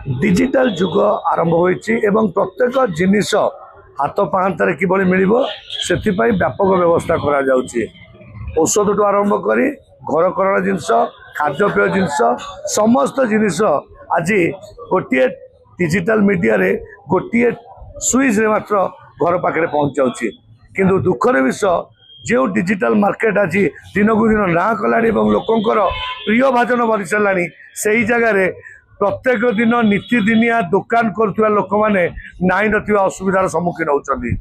Digital जुग आरंभ होइछि एवं प्रत्येक जिनिस हाथ पाहांतारे किभଳି मिलिबो सेथिपाई व्यापक व्यवस्था करा जाउछि। औषध टू आरंभ करी घर करण जिनिस खाद्यपेय जिनिस समस्त जिनिस आज गोटे डिजिटल मीडिया रे गोटे स्विच रे मात्र घर पाखे पहुंच जाउछि। किंतु दुखर विषय जो डिजिटल मार्केट आज दिन को दिन ना कला लोकंर प्रिय भाजन बनी सारा से जगार प्रत्येक दिन नीतिदिनिया दुकान करुवा लोक मैंने नाई असुविधार सम्मुखीन होती।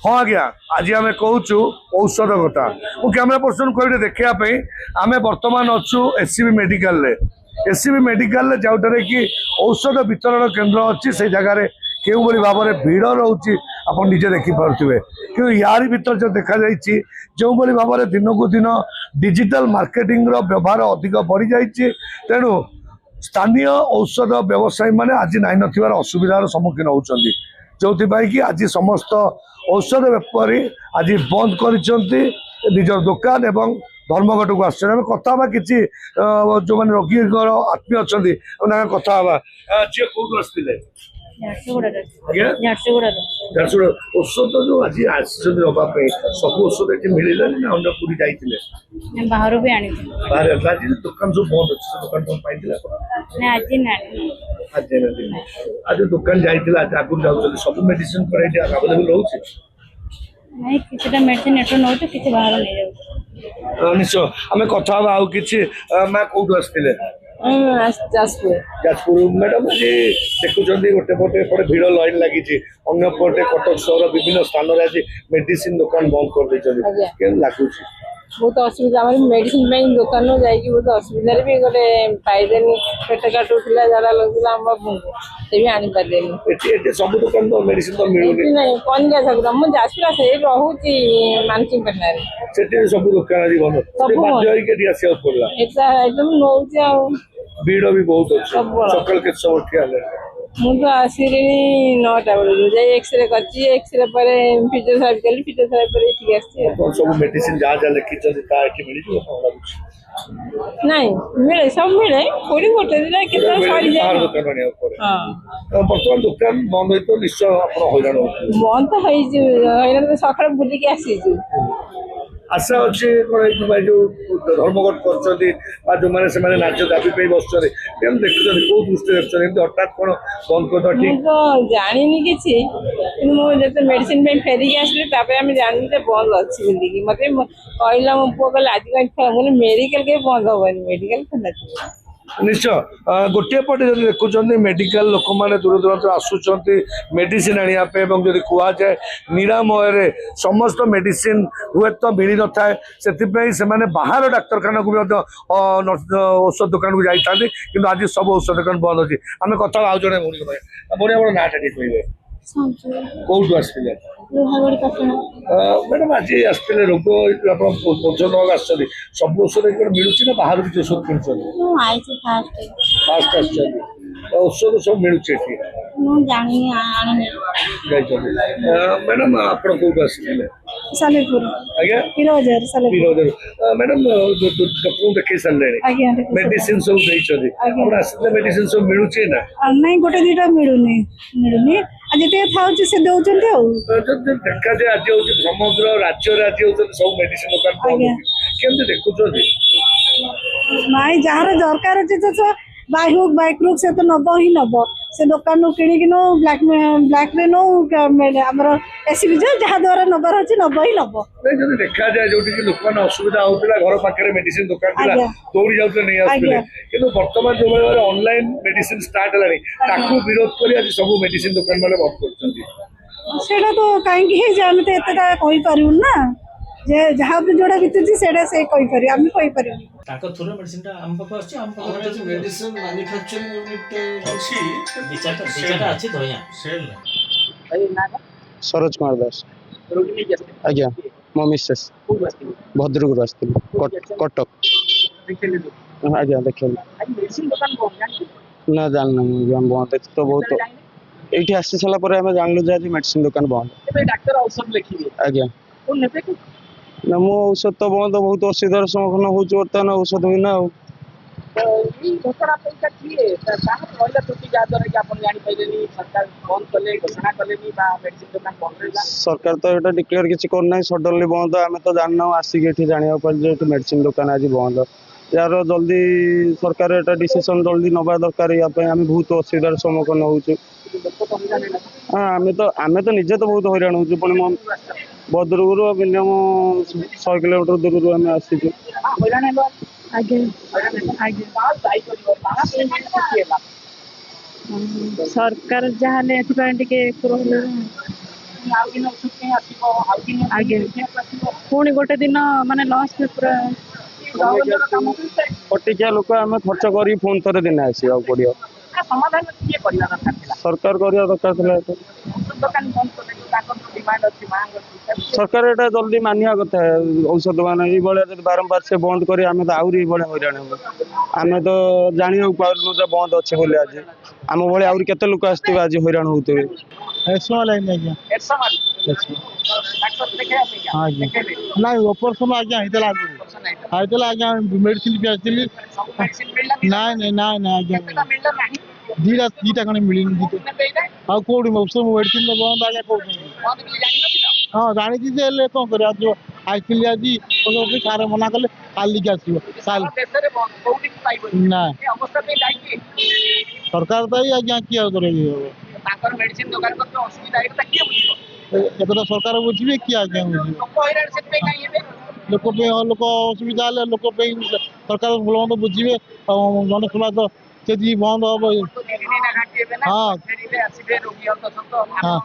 हाँ आज्ञा आज आम कहूँ औषध कथा मु कैमेरा पर्सन कह देखापी आम बर्तमान अच्छु SCB medical SCB medical Jote कि औषध वितरण केन्द्र अच्छी से जगार क्यों भाव में भिड़ रोचे आप निजे देखिपे कि यार भर जो देखा जो भाव में दिन को दिन डिजिटल मार्केटिंग व्यवहार अधिक बढ़ी जाइए तेणु स्थानीय औषध व्यवसायी मैंने आज नाई नथिबार असुविधार सम्मुखीन होती जो कि आज समस्त औषध बेपारी आज बंद कर निजर दुकान एवं धर्मघट को आस कथा कि जो मैंने रोगी आत्मीय अच्छा कथा जी कौन आसते औषध जो आज नापी सब औषध ये मिलला ना अंडा पूरी जाइए बाहर भी आनी आज दुकान सब बंद अच्छे दुकान कौन पाई आज दुकान जाइए आगुरी जाऊँ सब मेडिसिन अवेलेबल रोचे नहीं किसी मेडिसिन एट नौ किसी बाहर नहीं जाऊ निश्चय आम कथा आउ कि माँ कौटू आसते जाजपुर मैडम आज देखुं गोटे पटे पटे भिड़ लाइन लगी अन्न पटे कटक सहर विभिन्न स्थान में आज मेडिसिन दुकान बंद कर लगुच बहुत असुविधा मेडिसिन दुकान जाकि बहुत असुविधा भी गोटे पाइदेनि पेट काटुला झाड़ा लगुला से भी आनी पारे सब दुकान तो मेडिसिन तो मिलूनी नहीं कौन सकता मुझे जाजपुर से रोचे मानसिंह पटना सब दुकान आज बंद एकदम नौ भीड़ भी बहुत अच्छे सकाल के सब ठिया मुझे आसली 9टा बेलू एक्सरे कर एक्सरे पर फिजियोथेरापी कली फिजियोथेरापी ठीक आस सब मेडिसिन जहाँ जहाँ लिखी नहीं मिले सब मिले कोड़ी गोटे दिन के बर्तमान दुकान बंद हो निश्चय हईराण बंद तो हईराण सकाल बुलिकी आसी आशा अच्छे जो धर्मघट कर जो मैंने नाच दाबी पे बस देखुं कौ दृष्टि देखते हठात कौन बंद कर ठीक तो जानी कि मुझे मेडिसिन फेरिक आसली आम जानी बंद अच्छी बोलिकी मत कहला मो पु कह आज मेडिकल कहीं बंद हेनी मेडिकल खोला निश्चय गोटे पटे जब देखुं मेडिकल लोक मैंने दूर दूर आसुंच मेडिसिन आने जब कहुए निरामय समस्त मेडिसिन हुए तो मिल न था से बाहर डाक्तखाना को भी औषध दुकान को जाता कि आज सब औषध दुकान बंद अच्छी आम कथा आउ जड़े भूमि आप नाटा ठीक कहे कौटू आसते मैडम आज आसते रोग आप सब औषध मिलूँ ना बाहर किसी औषध कि फास्ट औषध सब मिलूँ मैडम आप कौटू आसते सालेपुर आज्ञा हीरोहजार मैडम डॉक्टर देखे सारे मेडिसिन सब मेडिसिन सब मिलूँ ना नहीं गोटे दुटा मिलूनी आज जिते से दौरान देखा जाए आज हूँ समग्र राज्य आज सब मेडिसिन दुकान केमती देखुं नाई जार दरकार अच्छे तो बाई हुक बाइक रुक से तो नब ही नब से दुकान किणिक नौ ब्लाक रे नौ आम एसबी जहाँ द्वारा नबार अच्छे नब ही नब देखा जाए जो लोक मैंने असुविधा होता घर पाखे मेडिसिन दुकान दौड़ी जाते नहीं आसते कि बर्तमान जो भाई ऑनलाइन मेडिसिन स्टार्ट है विरोध कर आज सब मेडिसिन दुकान मैंने बंद कर तो कहीं आम तो एत ना जे जहाँ भी जोड़ा बीतुची से कहीपर आम कहीपर थ्रू मेडिसिन आम पाक आछी आम पाक मेडिसिन मैन्युफैक्चरिंग यूनिट अछि दिचाटा अछि धया सेल सरोज कुमार दास आज्ञा मो मिसेस भद्रक आसती कटक आज्ञा देख ना जानना बंद तो बहुत ये आसी सारापर जानलु जे मेडिसिन दुकान बंद आज्ञा ना मो औषध तो बंद बहुत असुविधार सम्मुखीन हो बर्तमान औषध बिना तो ये घोषणा पैसा किए कहाँ रहा त्रुटि जहाँद्वारा कि आप जापारे सरकार बंद कले घोषणा कले मेडिसिन दुकान बंद रहा सरकार तो ये डिक्लेयर किसी करना सडनली बंद आम तो जानना आसिक ये जाना मेडिसिन दुकान आज बंद यार जल्दी सरकार एटा डिसीजन जल्दी नवा दरकार आम बहुत असुविधार सम्मुखीन होचु। हाँ आम तो निजे तो बहुत हईराण हो पुणी भद्रकू मिनिमम 100 किलोमीटर दूर आम आसीचु। सरकार जहाँ पुणी गोटे दिन माने लॉस में पूरा कटिकिया लोक आम खर्च कर पुणी थे दिन आसवा पड़ो समाधान किए करवा दरकार थिला सरकार करवा दरकार था औषध दुकान बंद कर डिमांड अच्छी मांग अच्छी सरकार एटा जल्दी मानिया कथा औषध दुकान ये बारंबार से बंद कर आम तो आहरी हईराण हो आम तो जाना पार्नु बंद अच्छे बोले आज आम भाई आहरी केते लोक आसते आज हईराण होते ना ऑपरेशन आज्ञा आज्ञा मेडिसिन भी आसली ना ना ना आज्ञा दीटा खंडे मिलनी कौटी मेडिसिन बंद आज्ञा कौन हाँ जानी कौन कर आसली आज सारे मना कले कालिक आसो ना सरकार तो आज्ञा किए एतटा सरकार बुझे किए आज्ञा लोक लोक असुविधा लोक सरकार भल मत बुझे जनसभा तो से बंद हम हाँ हाँ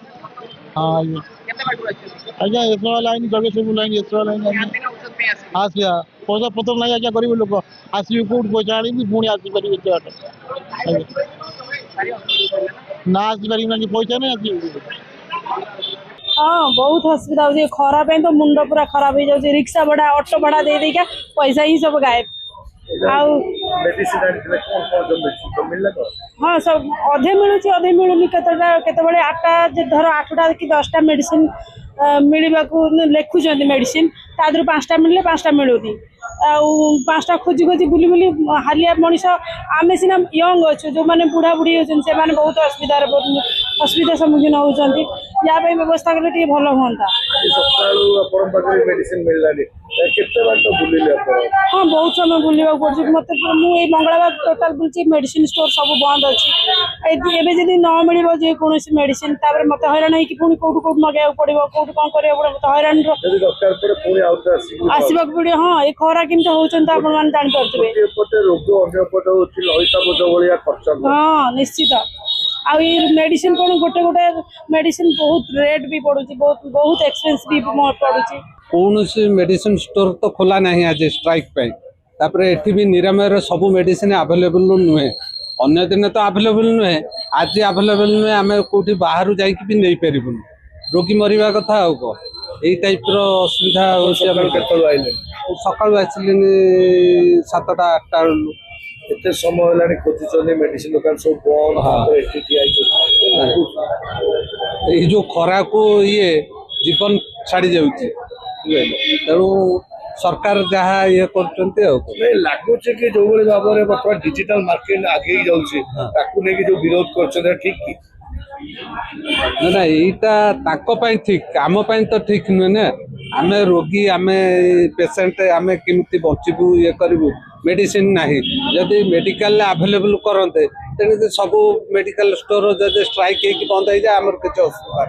हाँ आज्ञा एसवा लाइन जगतसिंहपुर लाइन एसवा लाइन आसिया पैसा पत्र ना आज्ञा गरीब लोक आसवे कौट पैसा आनी पुणी आसपारे ना आसपार पैसा नहीं आस हाँ बहुत असुविधा होती खरा तो मुंड पूरा खराब हो जाए रिक्शा भड़ा ऑटो भड़ा दे देका पैसा ही सब गायब हाँ सब अधे मिलूँ अधे मिलूनी केतबे 8टा धर 8टा कि 10टा मेडिसिन मिलवा लिखुं मेडिसिन तादर 5टा मिले 5टा मिलूनी आटा खोजी खोजी बुली बुली हालिया मनीष आम सीना यंग अच्छे जो मैंने बुढ़ा बुढ़ी होती से बहुत असुविधा सम्मुखीन होती या व्यवस्था कले भल हाँ हाँ बहुत समय बुलवा पड़े मत मुझे मंगलवार टोटाल बुलची मेडिसिन स्टोर सब बंद अच्छे जब न मिल जेको मेडिसिन मत हईराण होनी कौट कौट मगेगा पड़ो कौट कौन करा मत हईराण आसवा पड़ो हाँ ये खरा केमती होती आप जापारे हाँ निश्चित आ मेडिसिन कौन गोटे गोटे मेडिसिन बहुत रेट भी पड़ुची बहुत एक्सपेंसिव भी पड़ुची कौन सी मेडिसिन स्टोर तो खोला नहीं आज स्ट्राइक पे एठी भी निरामय सब मेडिसिन आवेलेबल नुहे अन्य दिन तो आवेलेबल नुहे आज आवेलेबल नुहे आम कौटी बाहर जाकि भी नहीं पारूँ रोगी मरवा कथा यही टाइप असुविधा सकाल आसिले 7टा 8टा एते समय खोजुचंदी मेडिसिन दुकान सब बंद ये जो खरा को ये जीवन छाड़ी जाऊँगी तेणु सरकार जहाँ ये लगुच कि जो भाव में बर्तमान डिजिटल मार्केट आगे जाऊँगी जो विरोध कर ठीक कि ना यहाँ ठीक आम तो ठीक नुहे ना आम रोगी आम पेसेंट आम केमती बचबू ये करूँ मेडिसिन नहीं जदि मेडिकल आवेलेबल करते तेणु सब मेडिकल स्टोर जब स्ट्राइक बंद हो जाए आम किसी असुविधा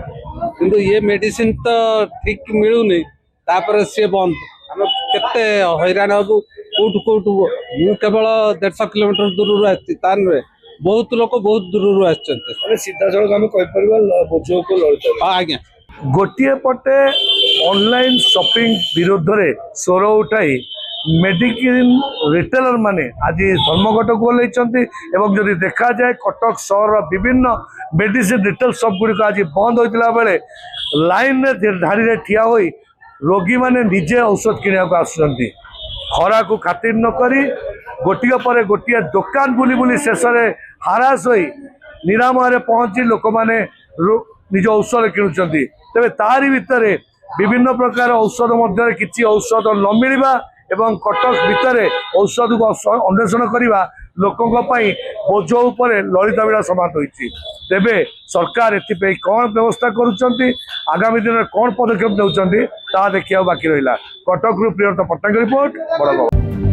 किंतु ये मेडिसिन तो ठीक मिलूनी तापर सी बंद आम केते हईराण हबू कौट कौट मु केवल 150 किलोमीटर दूर आसान नुहे बहुत लोग बहुत दूर सीधा सड़क बोझ को लड़ता आज्ञा गोटे पटे ऑनलाइन शॉपिंग विरोध में स्वर उठाई मेडिसिन रिटेलर माने आज धर्मघट को एवं जदि देखा जाए कटक सहर विभिन्न मेडिसिन रिटेल शॉप गुड़िक आज बंद होता बेले लाइन धाड़ी ठिया होई रोगी माने निजे औषध किणा को आसुचंती खरा को खातिर न करी गोटिया पर गोटिया दुकान बुली बुली शेष में हारास होई निरामय पहुंची लोक माने निज औषध किणुचंती तेरे तारी भितर विभिन्न प्रकार औषध मध्य किसी औषध न मिलवा एवं कटक भितर औषध को अन्वेषण करने लोकों बोझ उपर ललित विलास समान होती तेबे सरकार एथि कौन व्यवस्था करुँच आगामी दिन में कौन पदक्षेप नौकरी देखा बाकी रहा कटक प्रियंत पट्टनायक रिपोर्ट बड़गड़।